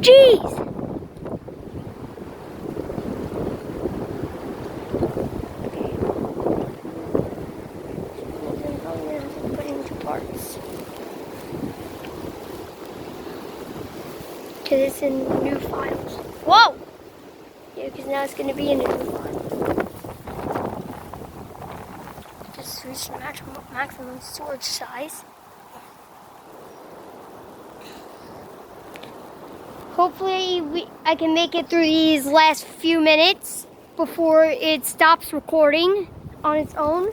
Jeez! Put it into parts. Because it's in new files. Whoa! Yeah, because now it's going to be in a new file. Just reach the maximum storage size. Hopefully I can make it through these last few minutes before it stops recording on its own,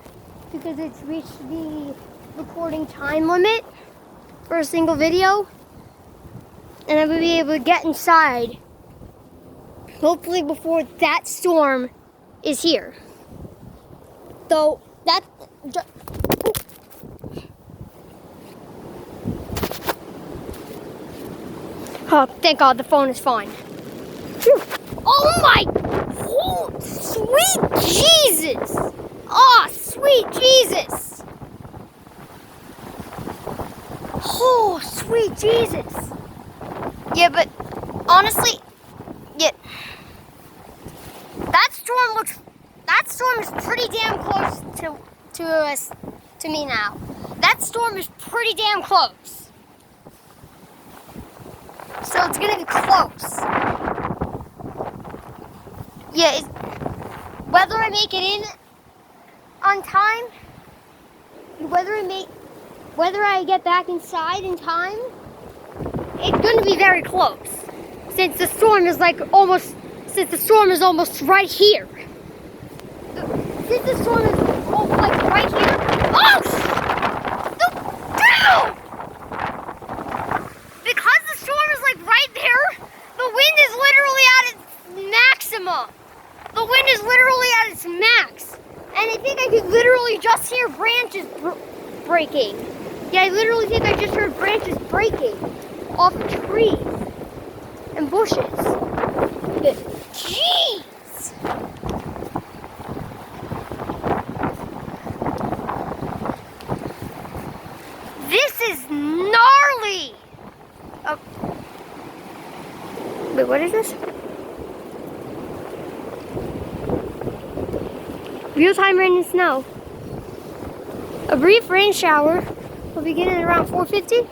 because it's reached the recording time limit for a single video. And I will be able to get inside, hopefully before that storm is here. Though that... Oh, thank God the phone is fine. Phew. Oh my... Oh, sweet Jesus! Oh, sweet Jesus! Oh, sweet Jesus! Yeah, but honestly, yeah, that storm is pretty damn close to me now. That storm is pretty damn close. So it's gonna be close. Yeah, whether I make it in on time, whether I get back inside in time, it's going to be very close, since the storm is almost right here. Since the storm is right here. Oh! No! Because the storm is right there, the wind is literally at its maximum. The wind is literally at its max. And I think I could literally just hear branches breaking. Yeah, I literally think I just heard branches breaking off trees and bushes. Jeez! This is gnarly! Oh. Wait, what is this? Real-time rain and snow. A brief rain shower will begin at around 4:50.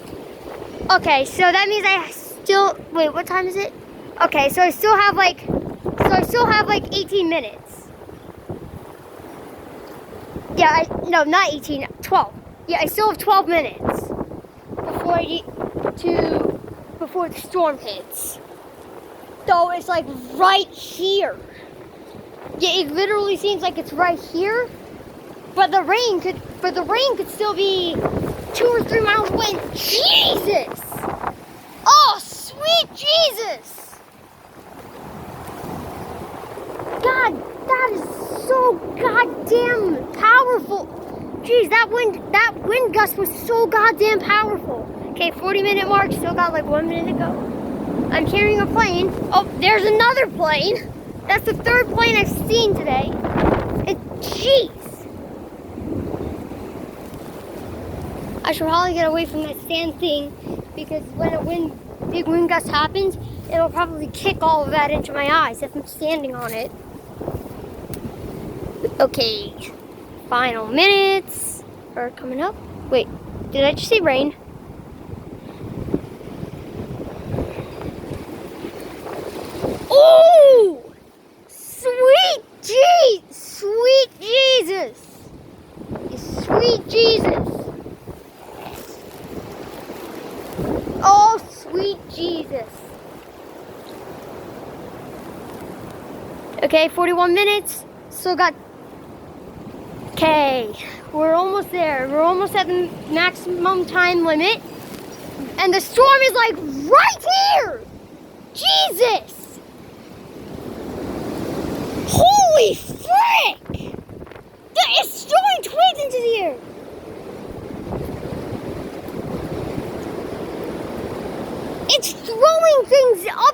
Okay, so that means I still, wait, what time is it? Okay, so I still have 18 minutes. Yeah, no, not 18, 12. Yeah, I still have 12 minutes before the storm hits. So it's right here. Yeah, it literally seems like it's right here, but the rain could still be 2 or 3 miles away. Jesus! Oh, sweet Jesus! God, that is so goddamn powerful. Jeez, that wind gust was so goddamn powerful. Okay, 40-minute mark, still got 1 minute to go. I'm hearing a plane. Oh, there's another plane. That's the 3rd plane I've seen today. Jeez. I should probably get away from that stand thing, because when a big wind gust happens, it'll probably kick all of that into my eyes if I'm standing on it. Okay, final minutes are coming up. Wait, did I just say rain? Oh! Sweet Jesus! Sweet Jesus! Oh, sweet Jesus. Okay, 41 minutes. Still got... Okay, we're almost there. We're almost at the maximum time limit. And the storm is right here! Jesus! Holy frick! It's throwing twigs into the air! It's throwing things up